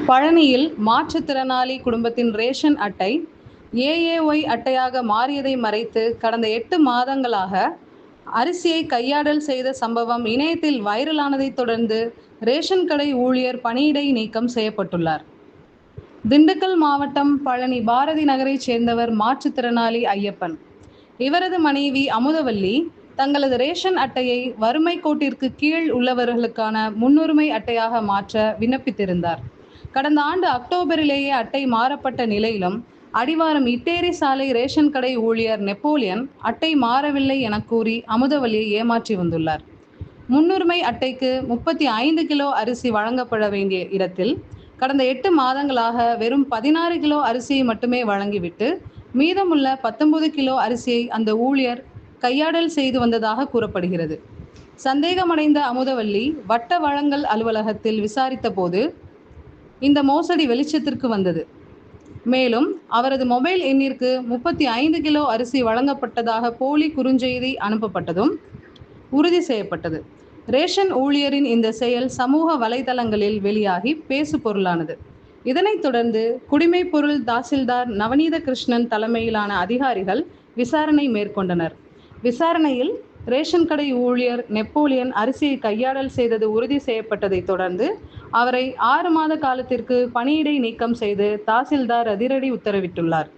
பழனியில் மாற்றுத்திறனாளி குடும்பத்தின் ரேஷன் அட்டை ஏஏஒய் அட்டையாக மாறியதை மறைத்து கடந்த 8 மாதங்களாக அரிசியை கையாடல் செய்த சம்பவம் இணையத்தில் வைரலானதைத் தொடர்ந்து ரேஷன் கடை ஊழியர் பணியிடை நீக்கம் செய்யப்பட்டுள்ளார். திண்டுக்கல் மாவட்டம் பழனி பாரதி நகரைச் சேர்ந்தவர் மாற்றுத்திறனாளி ஐயப்பன். இவரது மனைவி அமுதவல்லி தங்களது ரேஷன் அட்டையை வறுமை கோட்டிற்கு கீழ் உள்ளவர்களுக்கான முன்னுரிமை அட்டையாக மாற்ற விண்ணப்பித்திருந்தார். கடந்த ஆண்டு அக்டோபரிலேயே அட்டை மாறப்பட்ட நிலையிலும் அடிவாரம் இட்டேரி சாலை ரேஷன் கடை ஊழியர் நெப்போலியன் அட்டை மாறவில்லை என கூறி அமுதவல்லியை ஏமாற்றி வந்துள்ளார். முன்னுரிமை அட்டைக்கு 35 கிலோ அரிசி வழங்கப்பட வேண்டிய இடத்தில் கடந்த 8 மாதங்களாக வெறும் 16 கிலோ அரிசியை மட்டுமே வழங்கிவிட்டு மீதமுள்ள 19 கிலோ அரிசியை அந்த ஊழியர் கையாடல் செய்து வந்ததாக கூறப்படுகிறது. சந்தேகமடைந்த அமுதவல்லி வட்ட வழங்கல் அலுவலகத்தில் விசாரித்த போது இந்த மோசடி வெளிச்சத்திற்கு வந்தது. மேலும் அவரது மொபைல் எண்ணிற்கு 35 கிலோ அரிசி வழங்கப்பட்டதாக போலி குறுஞ்செய்தி அனுப்பப்பட்டதும் உறுதி செய்யப்பட்டது. ரேஷன் ஊழியரின் இந்த செயல் சமூக வலைதளங்களில் வெளியாகி பேசு பொருளானது. இதனைத் தொடர்ந்து குடிமைப்பொருள் தாசில்தார் நவநீத கிருஷ்ணன் தலைமையிலான அதிகாரிகள் விசாரணை மேற்கொண்டனர். விசாரணையில் ரேஷன் கடை ஊழியர் நெப்போலியன் அரிசியை கையாடல் செய்தது உறுதி செய்யப்பட்டதை தொடர்ந்து அவரை 6 மாத காலத்திற்கு பணியிடை நீக்கம் செய்து தாசில்தார் அதிரடி உத்தரவிட்டுள்ளார்.